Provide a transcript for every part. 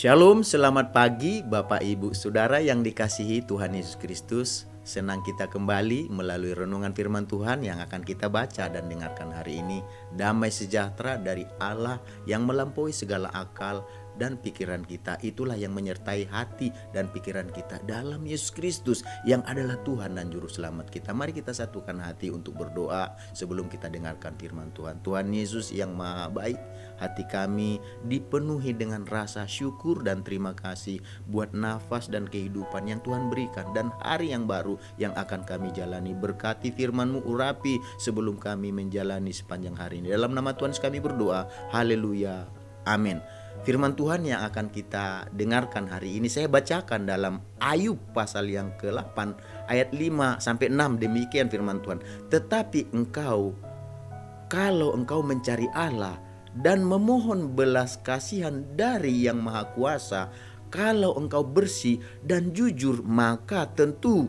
Shalom, selamat pagi Bapak Ibu Saudara yang dikasihi Tuhan Yesus Kristus. Senang kita kembali melalui renungan firman Tuhan yang akan kita baca dan dengarkan hari ini. Damai sejahtera dari Allah yang melampaui segala akal dan pikiran kita, itulah yang menyertai hati dan pikiran kita dalam Yesus Kristus yang adalah Tuhan dan Juru Selamat kita. Mari kita satukan hati untuk berdoa sebelum kita dengarkan firman Tuhan. Tuhan Yesus yang Maha Baik, hati kami dipenuhi dengan rasa syukur dan terima kasih buat nafas dan kehidupan yang Tuhan berikan dan hari yang baru yang akan kami jalani. Berkati firman-Mu, urapi sebelum kami menjalani sepanjang hari ini. Dalam nama Tuhan kami berdoa, haleluya, amin. Firman Tuhan yang akan kita dengarkan hari ini saya bacakan dalam Ayub pasal yang ke-8 ayat 5 sampai 6. Demikian firman Tuhan. Tetapi engkau, kalau engkau mencari Allah dan memohon belas kasihan dari Yang Maha Kuasa, kalau engkau bersih dan jujur, maka tentu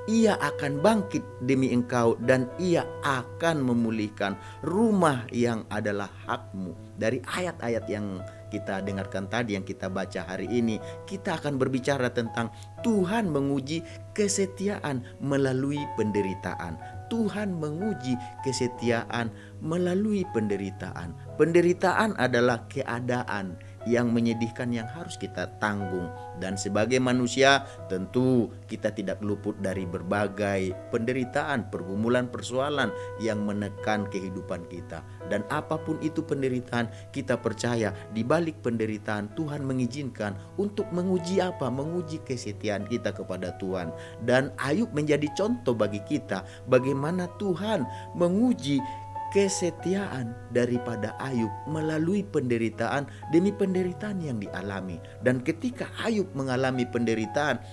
Ia akan bangkit demi engkau dan Ia akan memulihkan rumah yang adalah hakmu. Dari ayat-ayat yang kita dengarkan tadi, yang kita baca hari ini, kita akan berbicara tentang Tuhan menguji kesetiaan melalui penderitaan. Tuhan menguji kesetiaan melalui penderitaan. Penderitaan adalah keadaan yang menyedihkan yang harus kita tanggung, dan sebagai manusia tentu kita tidak luput dari berbagai penderitaan, pergumulan, persoalan yang menekan kehidupan kita. Dan apapun itu penderitaan, kita percaya di balik penderitaan Tuhan mengizinkan untuk menguji apa? Menguji kesetiaan kita kepada Tuhan. Dan Ayub menjadi contoh bagi kita bagaimana Tuhan menguji kesetiaan daripada Ayub melalui penderitaan demi penderitaan yang dialami. Dan ketika Ayub mengalami penderitaan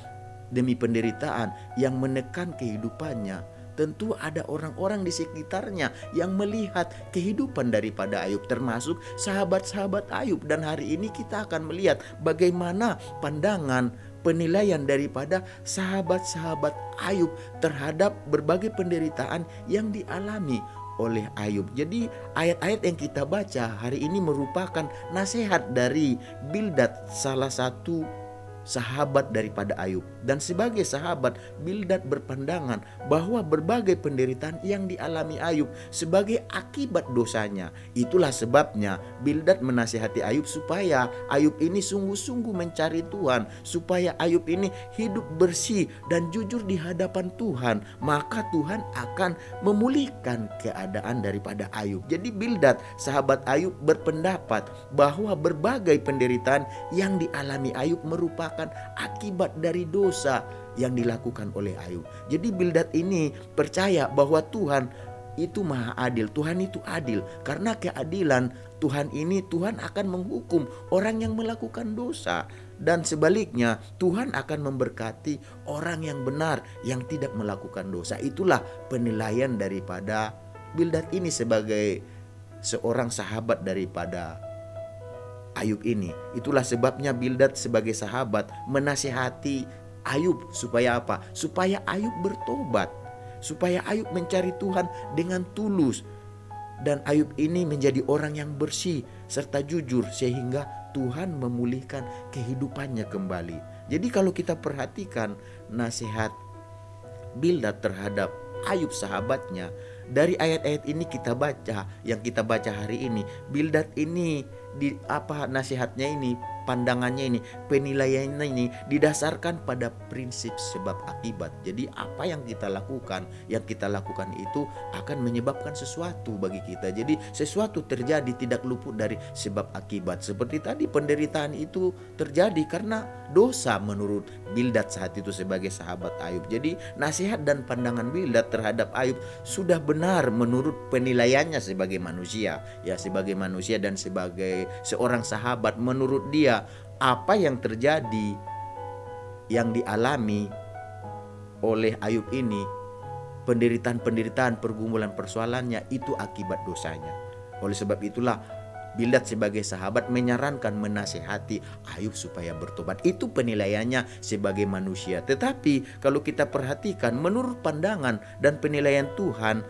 demi penderitaan yang menekan kehidupannya, tentu ada orang-orang di sekitarnya yang melihat kehidupan daripada Ayub, termasuk sahabat-sahabat Ayub. Dan hari ini kita akan melihat bagaimana pandangan penilaian daripada sahabat-sahabat Ayub terhadap berbagai penderitaan yang dialami oleh Ayub. Jadi ayat-ayat yang kita baca hari ini merupakan nasihat dari Bildad, salah satu sahabat daripada Ayub. Dan sebagai sahabat, Bildad berpandangan bahwa berbagai penderitaan yang dialami Ayub sebagai akibat dosanya. Itulah sebabnya Bildad menasihati Ayub supaya Ayub ini sungguh-sungguh mencari Tuhan, supaya Ayub ini hidup bersih dan jujur di hadapan Tuhan, maka Tuhan akan memulihkan keadaan daripada Ayub. Jadi Bildad, sahabat Ayub, berpendapat bahwa berbagai penderitaan yang dialami Ayub merupakan akibat dari dosa yang dilakukan oleh Ayub. Jadi Bildad ini percaya bahwa Tuhan itu maha adil, Tuhan itu adil. Karena keadilan Tuhan ini, Tuhan akan menghukum orang yang melakukan dosa. Dan sebaliknya Tuhan akan memberkati orang yang benar, yang tidak melakukan dosa. Itulah penilaian daripada Bildad ini sebagai seorang sahabat daripada Ayub ini. Itulah sebabnya Bildad sebagai sahabat menasihati Ayub supaya apa? Supaya Ayub bertobat, supaya Ayub mencari Tuhan dengan tulus, dan Ayub ini menjadi orang yang bersih serta jujur sehingga Tuhan memulihkan kehidupannya kembali. Jadi kalau kita perhatikan nasihat Bildad terhadap Ayub sahabatnya, dari ayat-ayat ini kita baca, yang kita baca hari ini, Bildad ini nasihatnya ini, pandangannya ini, penilaiannya ini didasarkan pada prinsip sebab akibat. Jadi apa yang kita lakukan itu akan menyebabkan sesuatu bagi kita. Jadi sesuatu terjadi tidak luput dari sebab akibat. Seperti tadi penderitaan itu terjadi karena dosa menurut Bildad saat itu sebagai sahabat Ayub. Jadi nasihat dan pandangan Bildad terhadap Ayub sudah benar menurut penilaiannya sebagai manusia, sebagai manusia dan sebagai seorang sahabat. Menurut dia, apa yang terjadi, yang dialami oleh Ayub ini, penderitaan-penderitaan, pergumulan, persoalannya itu akibat dosanya. Oleh sebab itulah Bildad sebagai sahabat menyarankan, menasihati Ayub supaya bertobat. Itu penilaiannya sebagai manusia. Tetapi kalau kita perhatikan menurut pandangan dan penilaian Tuhan,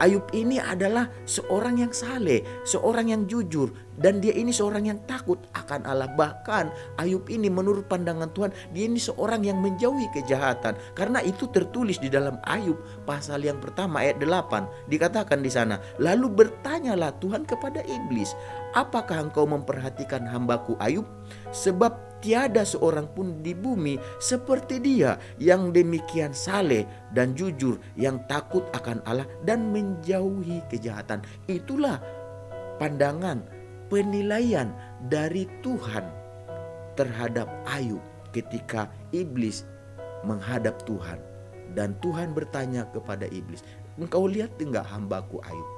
Ayub ini adalah seorang yang saleh, seorang yang jujur, dan dia ini seorang yang takut akan Allah. Bahkan Ayub ini menurut pandangan Tuhan, dia ini seorang yang menjauhi kejahatan. Karena itu tertulis di dalam Ayub pasal yang pertama ayat 8. Dikatakan di sana, lalu bertanyalah Tuhan kepada iblis, apakah engkau memperhatikan hambaku Ayub? Sebab tiada seorang pun di bumi seperti dia yang demikian saleh dan jujur, yang takut akan Allah dan menjauhi kejahatan. Itulah pandangan, penilaian dari Tuhan terhadap Ayub ketika iblis menghadap Tuhan. Dan Tuhan bertanya kepada iblis, engkau lihat enggak hambaku Ayub?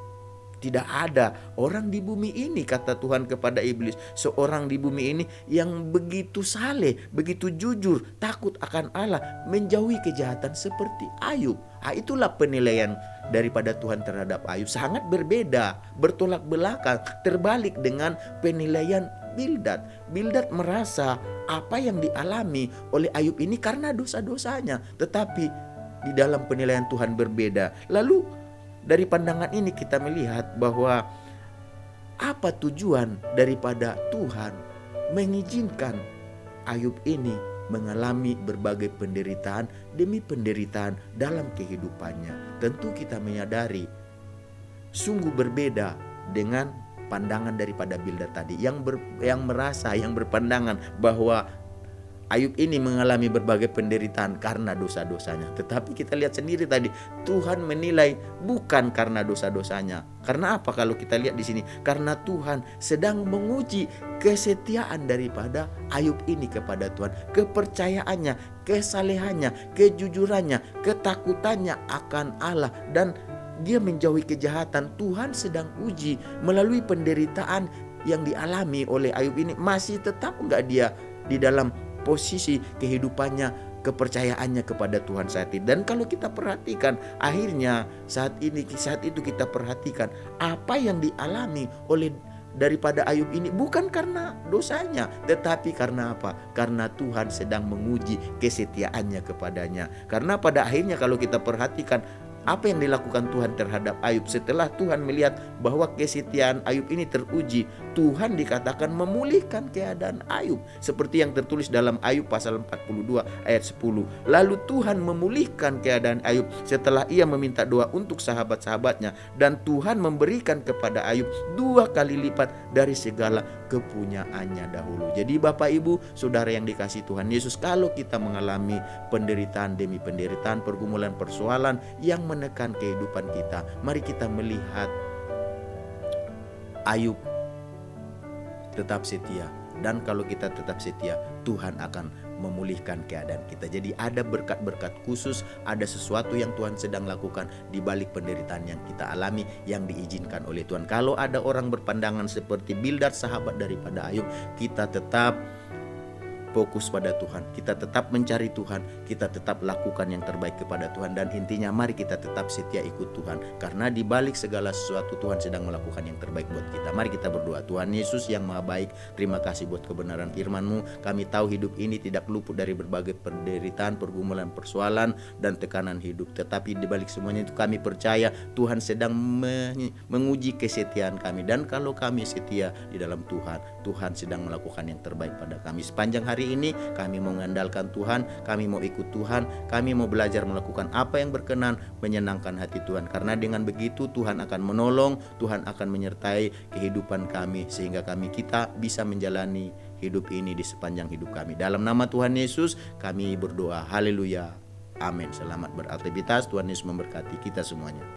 Tidak ada orang di bumi ini, kata Tuhan kepada iblis, seorang di bumi ini yang begitu saleh, begitu jujur, takut akan Allah, menjauhi kejahatan seperti Ayub. Itulah penilaian daripada Tuhan terhadap Ayub. Sangat berbeda, bertolak belakang, terbalik dengan penilaian Bildad. Bildad merasa apa yang dialami oleh Ayub ini karena dosa-dosanya, tetapi di dalam penilaian Tuhan berbeda. Lalu dari pandangan ini kita melihat bahwa apa tujuan daripada Tuhan mengizinkan Ayub ini mengalami berbagai penderitaan demi penderitaan dalam kehidupannya. Tentu kita menyadari sungguh berbeda dengan pandangan daripada Bildad tadi yang berpandangan bahwa Ayub ini mengalami berbagai penderitaan karena dosa-dosanya. Tetapi kita lihat sendiri tadi, Tuhan menilai bukan karena dosa-dosanya. Karena apa kalau kita lihat di sini? Karena Tuhan sedang menguji kesetiaan daripada Ayub ini kepada Tuhan. Kepercayaannya, kesalehannya, kejujurannya, ketakutannya akan Allah. Dan dia menjauhi kejahatan. Tuhan sedang uji melalui penderitaan yang dialami oleh Ayub ini. Masih tetap enggak dia di dalam posisi kehidupannya, kepercayaannya kepada Tuhan saat ini. Dan kalau kita perhatikan, akhirnya saat itu kita perhatikan apa yang dialami oleh daripada Ayub ini bukan karena dosanya, tetapi karena apa? Karena Tuhan sedang menguji kesetiaannya kepadanya. Karena pada akhirnya kalau kita perhatikan apa yang dilakukan Tuhan terhadap Ayub setelah Tuhan melihat bahwa kesetiaan Ayub ini teruji, Tuhan dikatakan memulihkan keadaan Ayub seperti yang tertulis dalam Ayub pasal 42 ayat 10. Lalu Tuhan memulihkan keadaan Ayub setelah ia meminta doa untuk sahabat-sahabatnya, dan Tuhan memberikan kepada Ayub 2 kali lipat dari segala kepunyaannya dahulu. Jadi Bapak Ibu Saudara yang dikasihi Tuhan Yesus, kalau kita mengalami penderitaan demi penderitaan, pergumulan, persoalan yang menekan kehidupan kita, mari kita melihat Ayub tetap setia. Dan kalau kita tetap setia, Tuhan akan memulihkan keadaan kita. Jadi ada berkat-berkat khusus, ada sesuatu yang Tuhan sedang lakukan di balik penderitaan yang kita alami yang diizinkan oleh Tuhan. Kalau ada orang berpandangan seperti Bildad sahabat daripada Ayub, kita tetap fokus pada Tuhan, kita tetap mencari Tuhan, kita tetap lakukan yang terbaik kepada Tuhan. Dan intinya mari kita tetap setia ikut Tuhan, karena di balik segala sesuatu Tuhan sedang melakukan yang terbaik buat kita. Mari kita berdoa. Tuhan Yesus yang Maha Baik, terima kasih buat kebenaran firman-Mu. Kami tahu hidup ini tidak luput dari berbagai penderitaan, pergumulan, persoalan, dan tekanan hidup. Tetapi di balik semuanya itu kami percaya Tuhan sedang menguji kesetiaan kami. Dan kalau kami setia di dalam Tuhan, Tuhan sedang melakukan yang terbaik pada kami. Sepanjang hari ini kami mau mengandalkan Tuhan, kami mau ikut Tuhan, kami mau belajar melakukan apa yang berkenan, menyenangkan hati Tuhan. Karena dengan begitu Tuhan akan menolong, Tuhan akan menyertai kehidupan kami, sehingga kita bisa menjalani hidup ini di sepanjang hidup kami. Dalam nama Tuhan Yesus kami berdoa. Haleluya. Amin. Selamat beraktivitas. Tuhan Yesus memberkati kita semuanya.